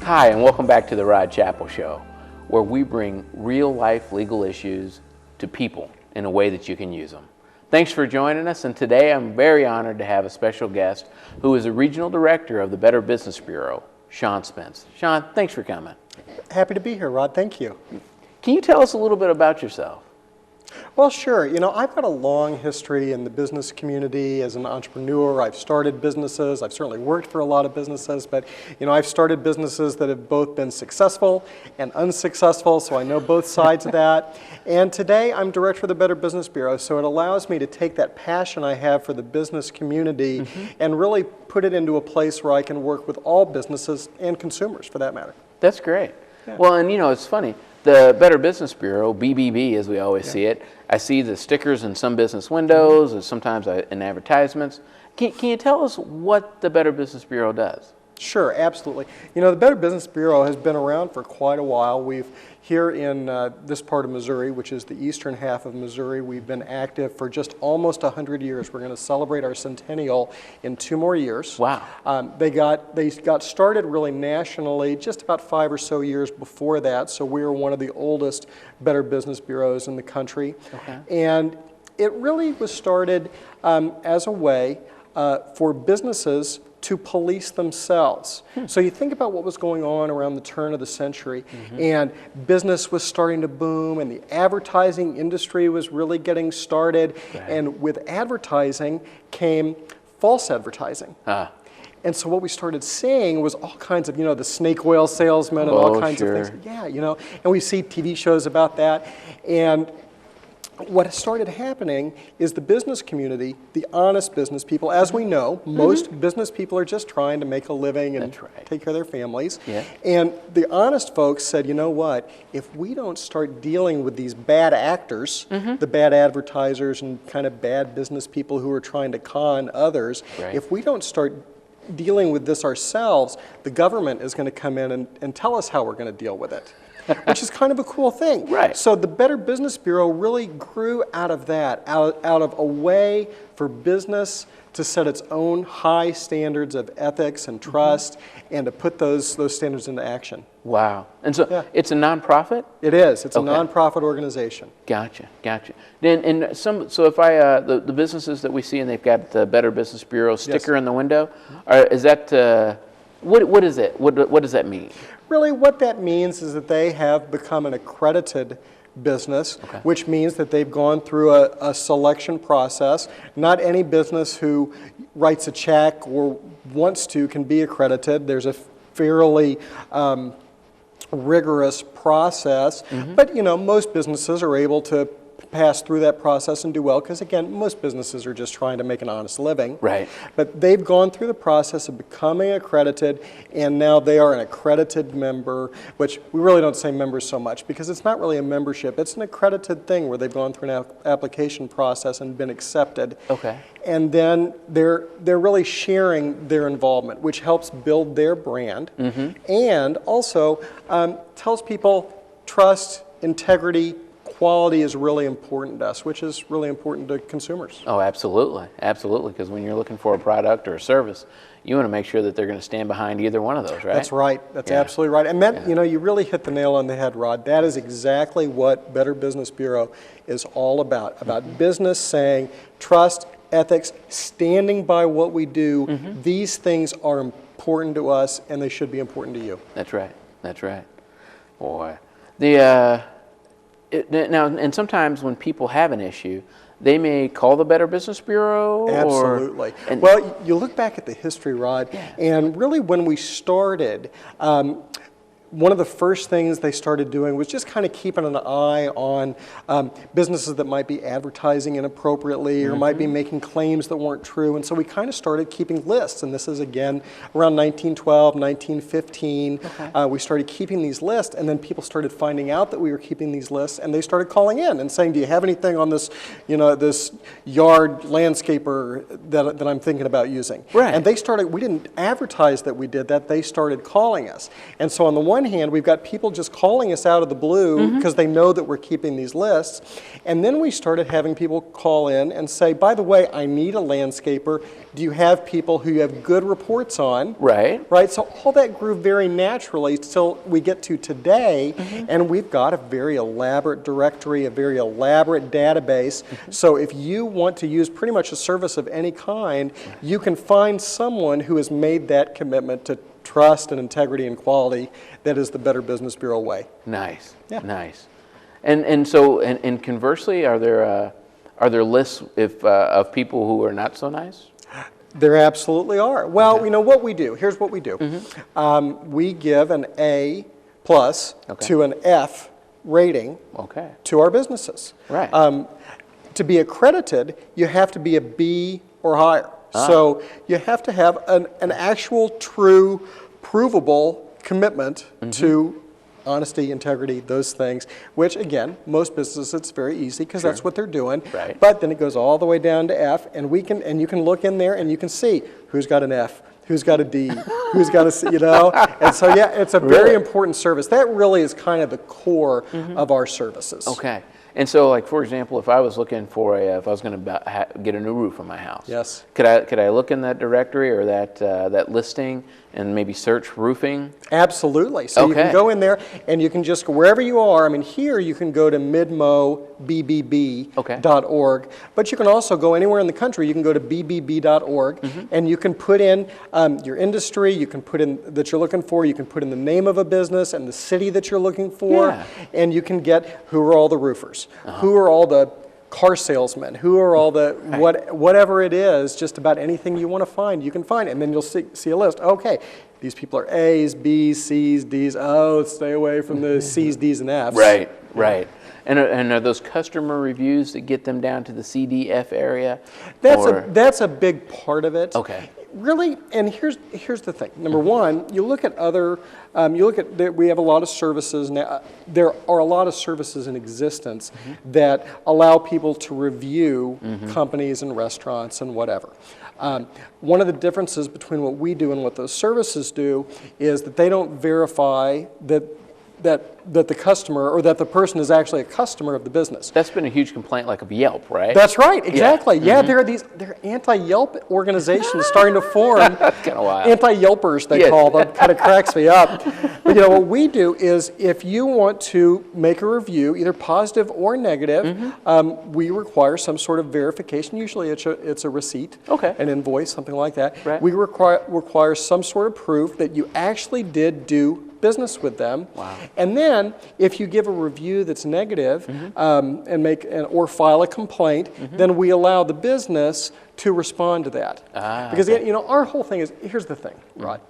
Hi, and welcome back to the Rod Chappell Show, where we bring real-life legal issues to people in a way that you can use them. Thanks for joining us, and today I'm very honored to have a special guest who is a regional director of the Better Business Bureau, Sean Spence. Sean, thanks for coming. Happy to be here, Rod. Thank you. Can you tell us a little bit about yourself? Well, sure. You know, I've got a long history in the business community as an entrepreneur. I've started businesses. I've certainly worked for a lot of businesses, but, you know, I've started businesses that have both been successful and unsuccessful, so I know both sides of that. And today I'm director of the Better Business Bureau, so it allows me to take that passion I have for the business community and really put it into a place where I can work with all businesses and consumers, for that matter. That's great. Yeah. Well, and you know, it's funny. The Better Business Bureau, BBB as we always see it, I see the stickers in some business windows and sometimes in advertisements. Can you tell us what the Better Business Bureau does? Sure, absolutely. You know, the Better Business Bureau has been around for quite a while. We've here in this part of Missouri, which is the eastern half of Missouri, we've been active for just almost 100 years. We're going to celebrate our centennial in 2 more years. Wow. They got started really nationally just about 5 or so years before that, so we are one of the oldest Better Business Bureaus in the country. Okay. And it really was started as a way for businesses to police themselves. So you think about what was going on around the turn of the century, and business was starting to boom, and the advertising industry was really getting started, and with advertising came false advertising. And so what we started seeing was all kinds of, you know, the snake oil salesmen and all kinds of things. Yeah, you know, and we see TV shows about that. And what started happening is the business community, the honest business people, as we know, most business people are just trying to make a living and take care of their families. Yeah. And the honest folks said, you know what, if we don't start dealing with these bad actors, the bad advertisers and kind of bad business people who are trying to con others, if we don't start dealing with this ourselves, the government is going to come in and tell us how we're going to deal with it. Which is kind of a cool thing. Right. So the Better Business Bureau really grew out of that, out of a way for business to set its own high standards of ethics and trust and to put those standards into action. Wow. And so it's a nonprofit? It is. It's a nonprofit organization. Gotcha, gotcha. And so if the businesses that we see and they've got the Better Business Bureau sticker in the window, is that, what is it? What does that mean? Really, what that means is that they have become an accredited business, which means that they've gone through a selection process. Not any business who writes a check or wants to can be accredited. There's a fairly rigorous process, but you know, most businesses are able to pass through that process and do well, because again, most businesses are just trying to make an honest living. Right. But they've gone through the process of becoming accredited, and now they are an accredited member, which we really don't say members so much because it's not really a membership. It's an accredited thing where they've gone through an application process and been accepted. Okay. And then they're really sharing their involvement, which helps build their brand, and also tells people trust, integrity, quality is really important to us, which is really important to consumers. Oh, absolutely. Absolutely, because when you're looking for a product or a service, you want to make sure that they're going to stand behind either one of those, right? That's right. That's absolutely right. And that, you know, you really hit the nail on the head, Rod. That is exactly what Better Business Bureau is all about business saying trust, ethics, standing by what we do. These things are important to us, and they should be important to you. That's right. That's right. Boy. Now, and sometimes when people have an issue, they may call the Better Business Bureau? Absolutely. Well, you look back at the history, Rod, and really when we started, one of the first things they started doing was just kind of keeping an eye on businesses that might be advertising inappropriately or might be making claims that weren't true. And so we kind of started keeping lists. And this is, again, around 1912, 1915. We started keeping these lists, and then people started finding out that we were keeping these lists, and they started calling in and saying, do you have anything on this, you know, this yard landscaper that I'm thinking about using? Right. And they started, we didn't advertise that we did that. They started calling us. And so on the one hand, we've got people just calling us out of the blue because they know that we're keeping these lists. And then we started having people call in and say, by the way, I need a landscaper. Do you have people who you have good reports on? Right. Right. So all that grew very naturally till we get to today, and we've got a very elaborate directory, a very elaborate database. So if you want to use pretty much a service of any kind, you can find someone who has made that commitment to trust and integrity and quality. That is the Better Business Bureau way. Nice. Yeah. Nice. And so conversely, are there lists of people who are not so nice? There absolutely are. Well, you know what we do. Here's what we do. We give an A plus to an F rating to our businesses. Right. To be accredited, you have to be a B or higher. So you have to have an actual, true, provable commitment to honesty, integrity, those things, which again, most businesses, it's very easy because that's what they're doing. Right. But then it goes all the way down to F, and you can look in there and you can see who's got an F, who's got a D, who's got a C, you know? And so yeah, it's a very important service. That really is kind of the core of our services. Okay. And so, like, for example, if I was looking for if I was going to get a new roof on my house, could I look in that directory or that listing and maybe search roofing? Absolutely. So you can go in there and you can just go wherever you are. I mean, here you can go to midmobbb.org, but you can also go anywhere in the country. You can go to bbb.org and you can put in your industry. You can put in that you're looking for. You can put in the name of a business and the city that you're looking for, and you can get who are all the roofers. Who are all the car salesmen? Who are all the whatever it is? Just about anything you want to find, you can find, and then you'll see a list. Okay, these people are A's, B's, C's, D's. Oh, stay away from the C's, D's, and F's. Right, right. And are those customer reviews that get them down to the C, D, F area? That's a big part of it. Okay. Really, and here's the thing. Number one, you look at we have a lot of services now. There are a lot of services in existence that allow people to review companies and restaurants and whatever. One of the differences between what we do and what those services do is that they don't verify that the customer or that the person is actually a customer of the business. That's been a huge complaint, like of Yelp, right? That's right, exactly. Yeah, there are anti-Yelp organizations starting to form. That's kind of wild. Anti-Yelpers, they call them. Kind of cracks me up. But you know what we do is, if you want to make a review, either positive or negative, we require some sort of verification. Usually, it's a receipt, an invoice, something like that. Right. We require some sort of proof that you actually did do business with them. Wow. And then if you give a review that's negative or file a complaint, then we allow the business to respond to that. Because you know, our whole thing is, here's the thing, Rod.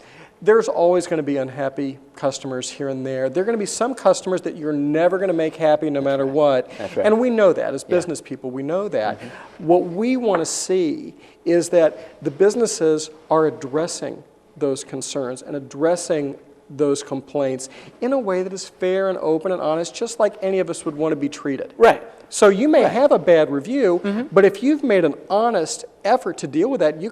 There's always going to be unhappy customers here and there. There are going to be some customers that you're never going to make happy no matter what. That's right. And we know that as business people, we know that. What we want to see is that the businesses are addressing those concerns and addressing those complaints in a way that is fair and open and honest, just like any of us would want to be treated. Right. So you may have a bad review, but if you've made an honest effort to deal with that, you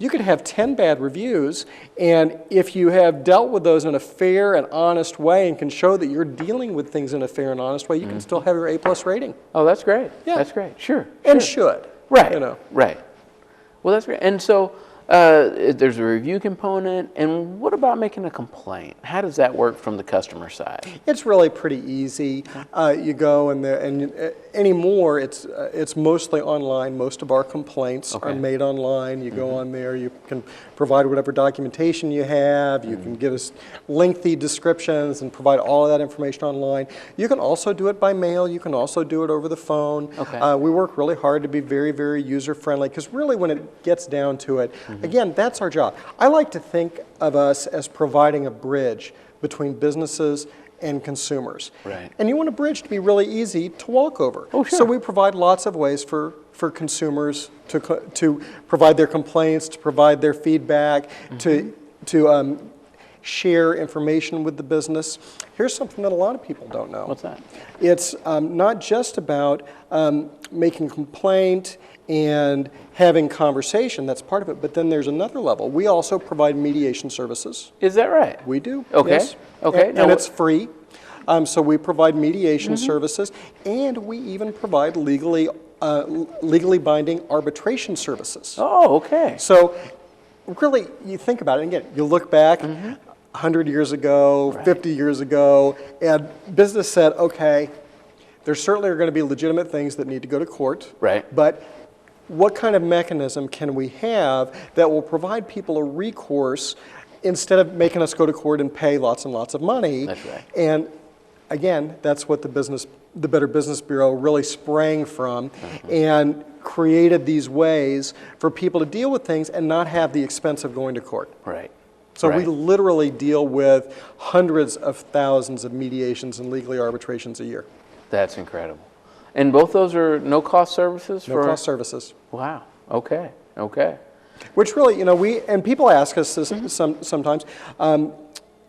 could have 10 bad reviews, and if you have dealt with those in a fair and honest way and can show that you're dealing with things in a fair and honest way, you can still have your A+ rating. Oh, that's great. Yeah. That's great. Sure. And should. Right. You know. Right. Well, that's great. And so there's a review component, and what about making a complaint? How does that work from the customer side? It's really pretty easy. You go and anymore it's mostly online. Most of our complaints are made online. You go on there. You can provide whatever documentation you have. You can give us lengthy descriptions and provide all of that information online. You can also do it by mail. You can also do it over the phone. We work really hard to be very, very user friendly, because really when it gets down to it, again, that's our job. I like to think of us as providing a bridge between businesses and consumers. Right. And you want a bridge to be really easy to walk over. Oh, sure. So we provide lots of ways for consumers to provide their complaints, to provide their feedback, to share information with the business. Here's something that a lot of people don't know. What's that? It's not just about making a complaint and having conversation, that's part of it, but then there's another level. We also provide mediation services. Is that right? We do. Okay. Yes. Okay. And it's free. So we provide mediation services, and we even provide legally binding arbitration services. Oh, okay. So really, you think about it, and again, you look back 100 years ago, 50 years ago, and business said, okay, there certainly are going to be legitimate things that need to go to court. Right. But what kind of mechanism can we have that will provide people a recourse instead of making us go to court and pay lots and lots of money? That's right. And again, that's what the Better Business Bureau really sprang from and created these ways for people to deal with things and not have the expense of going to court. Right. So we literally deal with hundreds of thousands of mediations and legally arbitrations a year. That's incredible. And both those are no-cost services? No-cost services. Wow. Okay. Okay. Which really, and people ask us this sometimes,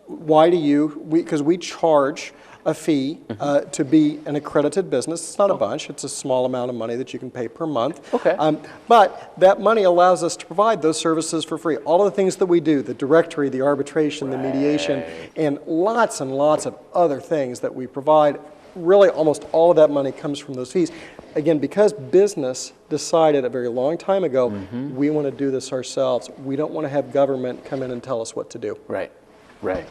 why do you, because we charge a fee to be an accredited business. It's not a bunch, it's a small amount of money that you can pay per month. Okay. But that money allows us to provide those services for free. All of the things that we do, the directory, the arbitration, the mediation, and lots of other things that we provide, really almost all of that money comes from those fees. Again, because business decided a very long time ago, we want to do this ourselves. We don't want to have government come in and tell us what to do. Right. Right.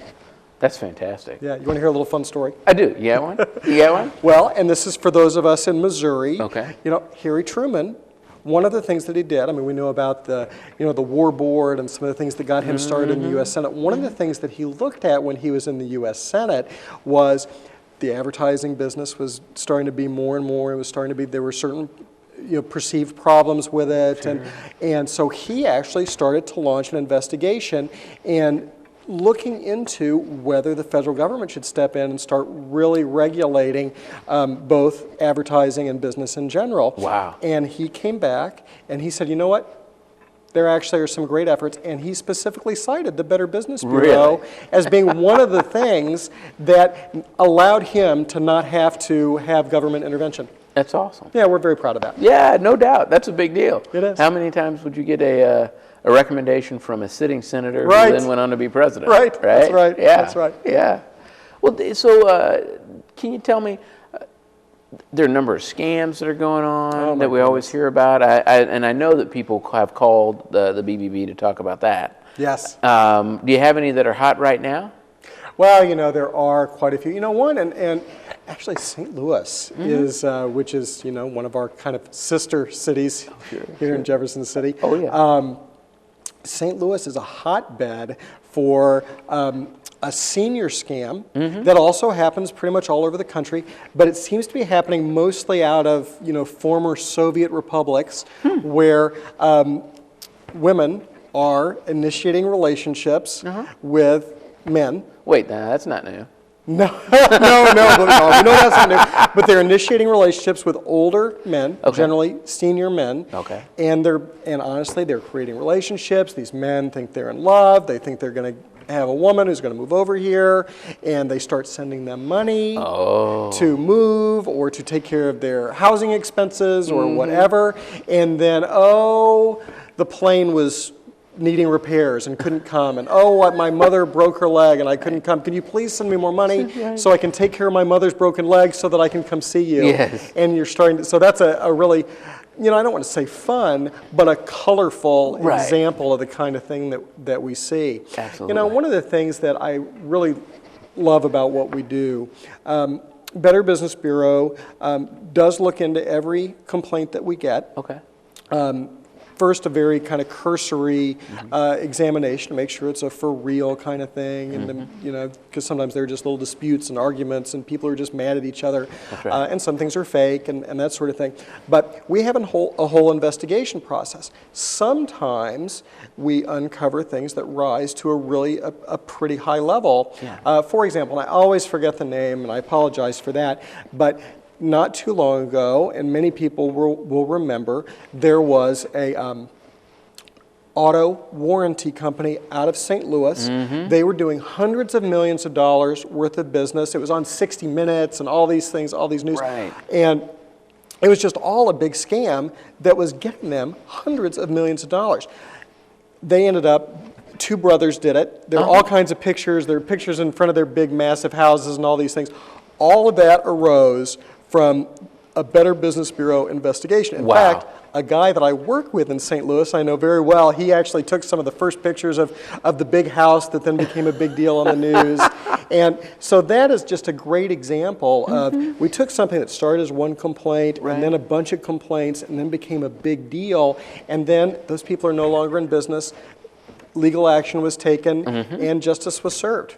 That's fantastic. Yeah, you want to hear a little fun story? I do. You got one? You got one? Well, and this is for those of us in Missouri. Okay. Harry Truman, one of the things that he did, I mean, we know about the War Board and some of the things that got him started in the U.S. Senate. One of the things that he looked at when he was in the U.S. Senate was the advertising business was starting to be more and more. It was starting to be, there were certain perceived problems with it. And so he actually started to launch an investigation and looking into whether the federal government should step in and start really regulating both advertising and business in general. Wow. And he came back and he said, you know what? There actually are some great efforts, and he specifically cited the Better Business Bureau as being one of the things that allowed him to not have to have government intervention. That's awesome. Yeah, we're very proud of that. Yeah, no doubt. That's a big deal. It is. How many times would you get a recommendation from a sitting senator who then went on to be president? Right. That's right. Yeah. That's right. Yeah. Well, so can you tell me, there are a number of scams that are going on that we always hear about, and I know that people have called the BBB to talk about that. Yes. Do you have any that are hot right now? Well, there are quite a few. One, and actually St. Louis is, which is, one of our kind of sister cities here in Jefferson City. Oh, yeah. St. Louis is a hotbed for a senior scam that also happens pretty much all over the country, but it seems to be happening mostly out of former Soviet republics where women are initiating relationships with men. Wait, that's not new. No, we know that's not new. But they're initiating relationships with older men, generally senior men. Okay. And honestly, they're creating relationships. These men think they're in love. They think they're going to have a woman who's going to move over here, and they start sending them money to move or to take care of their housing expenses or whatever. And then, the plane was needing repairs and couldn't come, and my mother broke her leg and I couldn't come. Can you please send me more money so I can take care of my mother's broken leg so that I can come see you? Yes. And you're starting to, so that's a really, I don't want to say fun, but a colorful example of the kind of thing that we see. Absolutely. One of the things that I really love about what we do, Better Business Bureau does look into every complaint that we get. Okay. First, a very kind of cursory examination to make sure it's a for real kind of thing, and because sometimes there are just little disputes and arguments, and people are just mad at each other, and some things are fake and that sort of thing. But we have a whole investigation process. Sometimes we uncover things that rise to a pretty high level. Yeah. For example, and I always forget the name, and I apologize for that, but not too long ago, and many people will remember, there was a auto warranty company out of St. Louis. They were doing hundreds of millions of dollars worth of business. It was on 60 Minutes and all these things, all these news. Right. And it was just all a big scam that was getting them hundreds of millions of dollars. They ended up, two brothers did it. There are all kinds of pictures. There are pictures in front of their big, massive houses and all these things. All of that arose from a Better Business Bureau investigation. In fact, a guy that I work with in St. Louis, I know very well, he actually took some of the first pictures of the big house that then became a big deal on the news. And so that is just a great example of, we took something that started as one complaint and then a bunch of complaints and then became a big deal. And then those people are no longer in business. Legal action was taken and justice was served.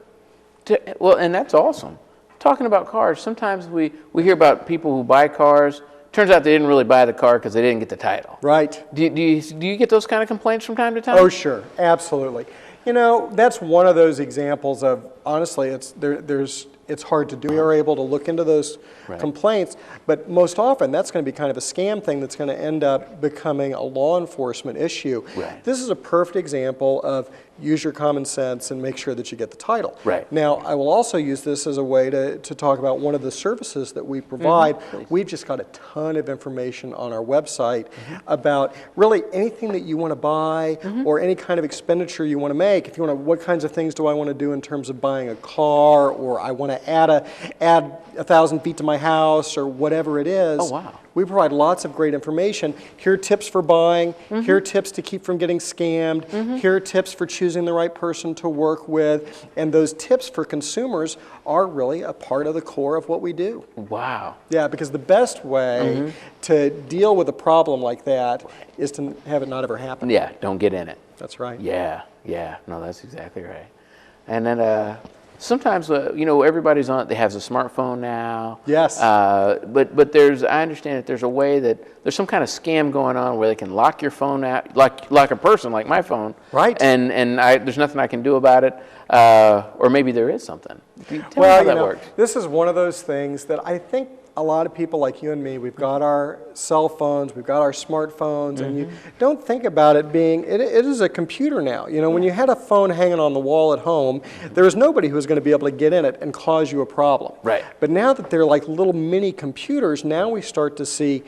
Well, and that's awesome. Talking about cars, sometimes we hear about people who buy cars. Turns out they didn't really buy the car because they didn't get the title. Right. Do you get those kind of complaints from time to time? Oh, sure. Absolutely. You know, that's one of those examples of, honestly, it's hard to do. We are able to look into those complaints, but most often that's going to be kind of a scam thing that's going to end up becoming a law enforcement issue. Right. This is a perfect example of use your common sense and make sure that you get the title. Right. Now, I will also use this as a way to talk about one of the services that we provide. We've just got a ton of information on our website about really anything that you want to buy or any kind of expenditure you want to make. If you want to, what kinds of things do I want to do in terms of buying a car, or I want to add 1,000 feet to my house, or whatever it is. Oh, wow. We provide lots of great information. Here are tips for buying. Here are tips to keep from getting scammed. Here are tips for choosing the right person to work with. And those tips for consumers are really a part of the core of what we do. Wow. Yeah, because the best way to deal with a problem like that is to have it not ever happen. Yeah, don't get in it. That's right. Yeah, no, that's exactly right. And then sometimes, you know, everybody's they has a smartphone now. Yes. But I understand that there's a way that there's some kind of scam going on where they can lock your phone out, like a person, like my phone. Right. And there's nothing I can do about it, or maybe there is something. Tell me how that works. This is one of those things that I think a lot of people like you and me, we've got our cell phones, we've got our smartphones, and you don't think about it being, it is a computer now. You know, when you had a phone hanging on the wall at home, there was nobody who was going to be able to get in it and cause you a problem. Right. But now that they're like little mini computers, now we start to see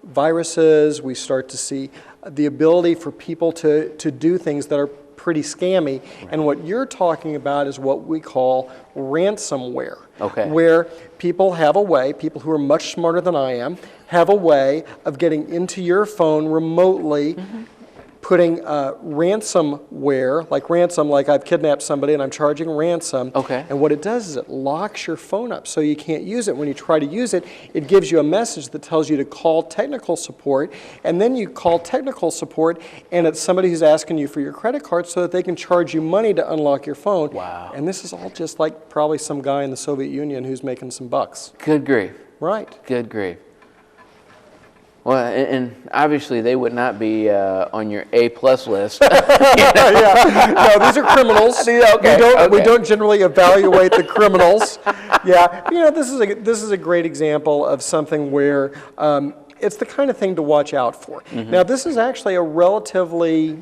viruses, we start to see the ability for people to do things that are pretty scammy. And what you're talking about is what we call ransomware. Okay. Where people have a way, people who are much smarter than I am, have a way of getting into your phone remotely, putting ransomware, like I've kidnapped somebody and I'm charging ransom. Okay. And what it does is it locks your phone up so you can't use it. When you try to use it, it gives you a message that tells you to call technical support, and then you call technical support and it's somebody who's asking you for your credit card so that they can charge you money to unlock your phone. Wow. And this is all just like probably some guy in the Soviet Union who's making some bucks. Good grief. Right. Good grief. Well, and obviously they would not be on your A+ list. Yeah, no, these are criminals. Okay, we don't generally evaluate the criminals. Yeah, you know, this is a great example of something where it's the kind of thing to watch out for. Now, this is actually a relatively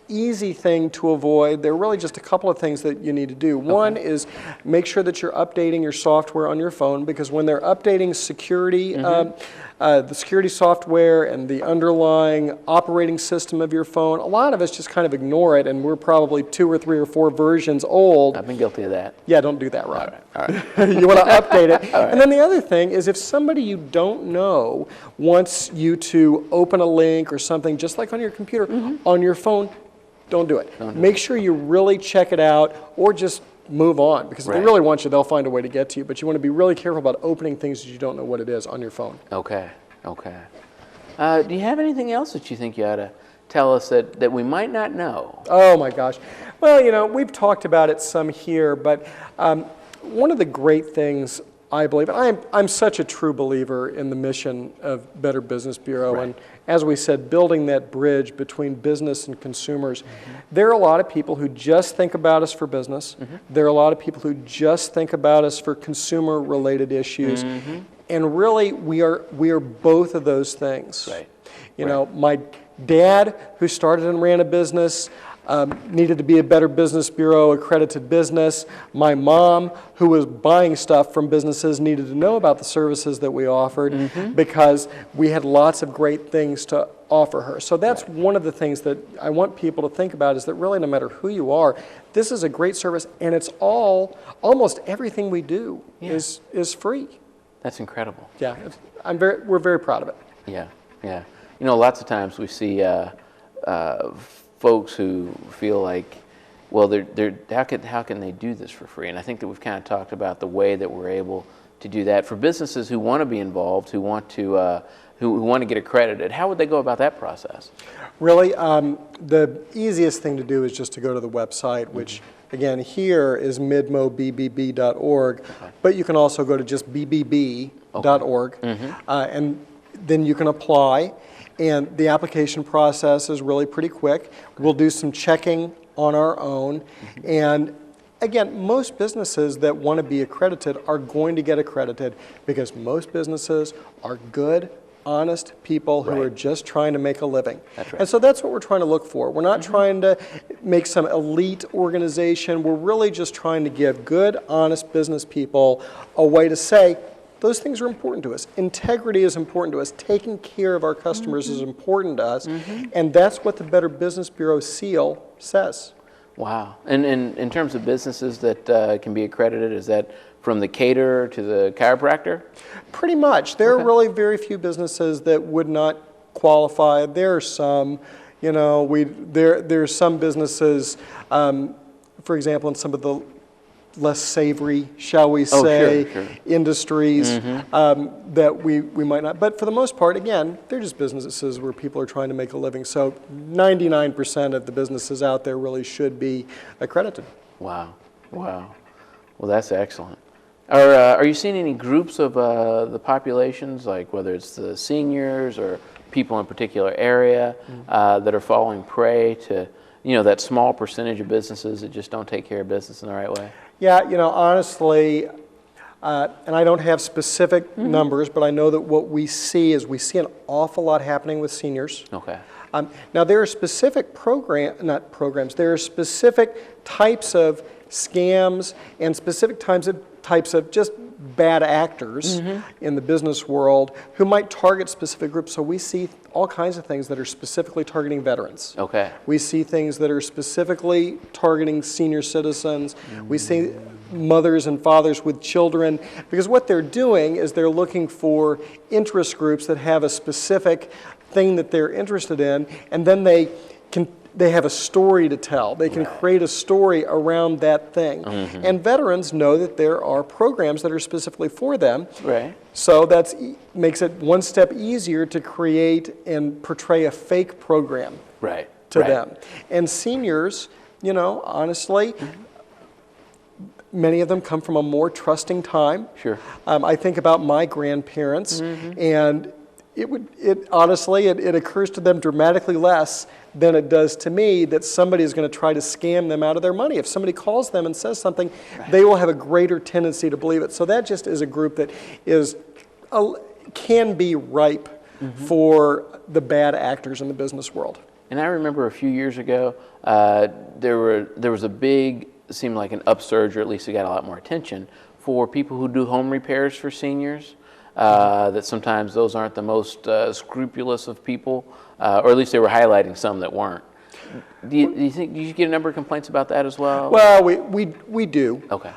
easy thing to avoid. There are really just a couple of things that you need to do. One is make sure that you're updating your software on your phone, because when they're updating security, the security software and the underlying operating system of your phone, a lot of us just kind of ignore it, and we're probably 2 or 3 or 4 versions old. I've been guilty of that. Yeah, don't do that, Rob. All right. You want to update it. And then the other thing is, if somebody you don't know wants you to open a link or something, just like on your computer, on your phone, don't do it. Make sure you really check it out, or just move on, because if they really want you, they'll find a way to get to you. But you want to be really careful about opening things that you don't know what it is on your phone. Okay. Do you have anything else that you think you ought to tell us that we might not know? Oh my gosh. Well, you know, we've talked about it some here, but one of the great things I believe, I'm such a true believer in the mission of Better Business Bureau, and as we said, building that bridge between business and consumers. There are a lot of people who just think about us for business. There are a lot of people who just think about us for consumer-related issues, and really we are both of those things. You know, Dad, who started and ran a business, needed to be a Better Business Bureau accredited business. My mom, who was buying stuff from businesses, needed to know about the services that we offered because we had lots of great things to offer her. So that's one of the things that I want people to think about, is that really no matter who you are, this is a great service, and it's almost everything we do is free. That's incredible. Yeah, we're very proud of it. Yeah, yeah. You know, lots of times we see folks who feel like, well, how can they do this for free? And I think that we've kind of talked about the way that we're able to do that. For businesses who want to be involved, who want to get accredited, how would they go about that process? Really, the easiest thing to do is just to go to the website, which again here is midmobbb.org, but you can also go to just bbb.org, and then you can apply. And the application process is really pretty quick. We'll do some checking on our own. And again, most businesses that want to be accredited are going to get accredited because most businesses are good, honest people who are just trying to make a living. That's right. And so that's what we're trying to look for. We're not trying to make some elite organization. We're really just trying to give good, honest business people a way to say, those things are important to us. Integrity is important to us. Taking care of our customers is important to us. And that's what the Better Business Bureau seal says. Wow. And in terms of businesses that can be accredited, is that from the caterer to the chiropractor? Pretty much. There are really very few businesses that would not qualify. There are some, there's some businesses, for example, in some of the less savory, shall we say, industries that we might not. But for the most part, again, they're just businesses where people are trying to make a living. So 99% of the businesses out there really should be accredited. Wow. Wow. Well, that's excellent. Are you seeing any groups of the populations, like whether it's the seniors or people in a particular area that are falling prey to, that small percentage of businesses that just don't take care of business in the right way? Yeah, honestly, and I don't have specific numbers, but I know that what we see is we see an awful lot happening with seniors. Okay. Now, there are specific there are specific types of scams and specific types of just bad actors in the business world who might target specific groups. So we see all kinds of things that are specifically targeting veterans. Okay. We see things that are specifically targeting senior citizens. We see mothers and fathers with children, because what they're doing is they're looking for interest groups that have a specific thing that they're interested in, and then they have a story to tell. They can create a story around that thing. And veterans know that there are programs that are specifically for them. Right. So that makes it one step easier to create and portray a fake program to them. And seniors, honestly, many of them come from a more trusting time. Sure. I think about my grandparents, and it occurs to them dramatically less than it does to me that somebody is going to try to scam them out of their money. If somebody calls them and says something, they will have a greater tendency to believe it. So that just is a group that can be ripe for the bad actors in the business world. And I remember a few years ago, there was a big, it seemed like an upsurge, or at least it got a lot more attention, for people who do home repairs for seniors. That sometimes those aren't the most scrupulous of people, or at least they were highlighting some that weren't. Do you think you get a number of complaints about that as well? Well, we do. Okay.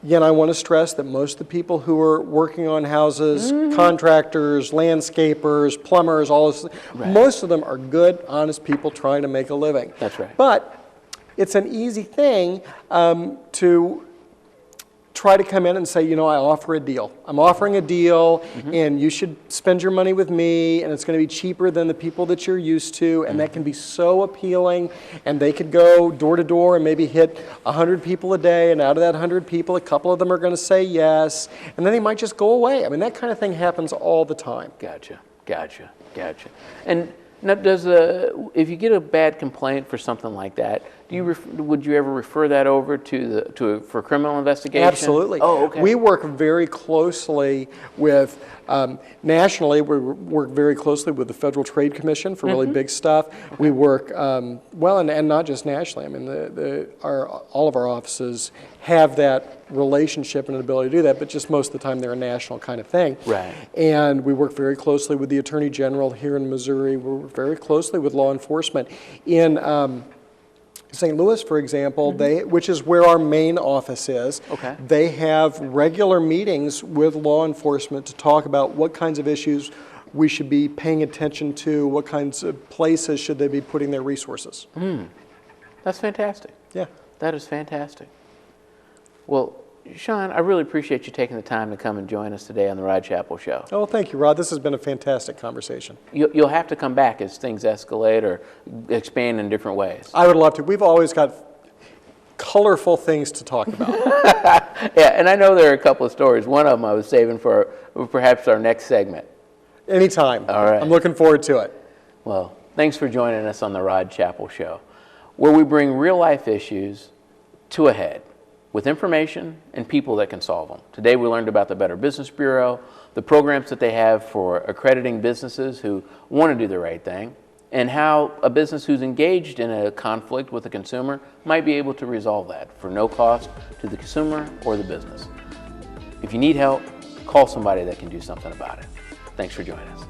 Again, I want to stress that most of the people who are working on houses, contractors, landscapers, plumbers, all this, most of them are good, honest people trying to make a living. That's right. But it's an easy thing to try to come in and say, I offer a deal. I'm offering a deal, and you should spend your money with me, and it's going to be cheaper than the people that you're used to, and that can be so appealing, and they could go door to door and maybe hit 100 people a day, and out of that 100 people, a couple of them are going to say yes, and then they might just go away. I mean, that kind of thing happens all the time. Gotcha. And now, if you get a bad complaint for something like that, do would you ever refer that over for criminal investigation? Absolutely. Oh, okay. We work very closely with, nationally, we work very closely with the Federal Trade Commission for really big stuff. Okay. We work, well, and not just nationally. I mean, all of our offices have that relationship and an ability to do that, but just most of the time they're a national kind of thing. Right. And we work very closely with the Attorney General here in Missouri. We work very closely with law enforcement. In St. Louis, for example, which is where our main office is, okay. They have regular meetings with law enforcement to talk about what kinds of issues we should be paying attention to, what kinds of places should they be putting their resources. That's fantastic. Yeah. That is fantastic. Well, Sean, I really appreciate you taking the time to come and join us today on the Rod Chappell Show. Oh, thank you, Rod. This has been a fantastic conversation. You'll have to come back as things escalate or expand in different ways. I would love to. We've always got colorful things to talk about. Yeah, and I know there are a couple of stories. One of them I was saving for perhaps our next segment. Anytime. All right. I'm looking forward to it. Well, thanks for joining us on the Rod Chappell Show, where we bring real-life issues to a head with information and people that can solve them. Today we learned about the Better Business Bureau, the programs that they have for accrediting businesses who want to do the right thing, and how a business who's engaged in a conflict with a consumer might be able to resolve that for no cost to the consumer or the business. If you need help, call somebody that can do something about it. Thanks for joining us.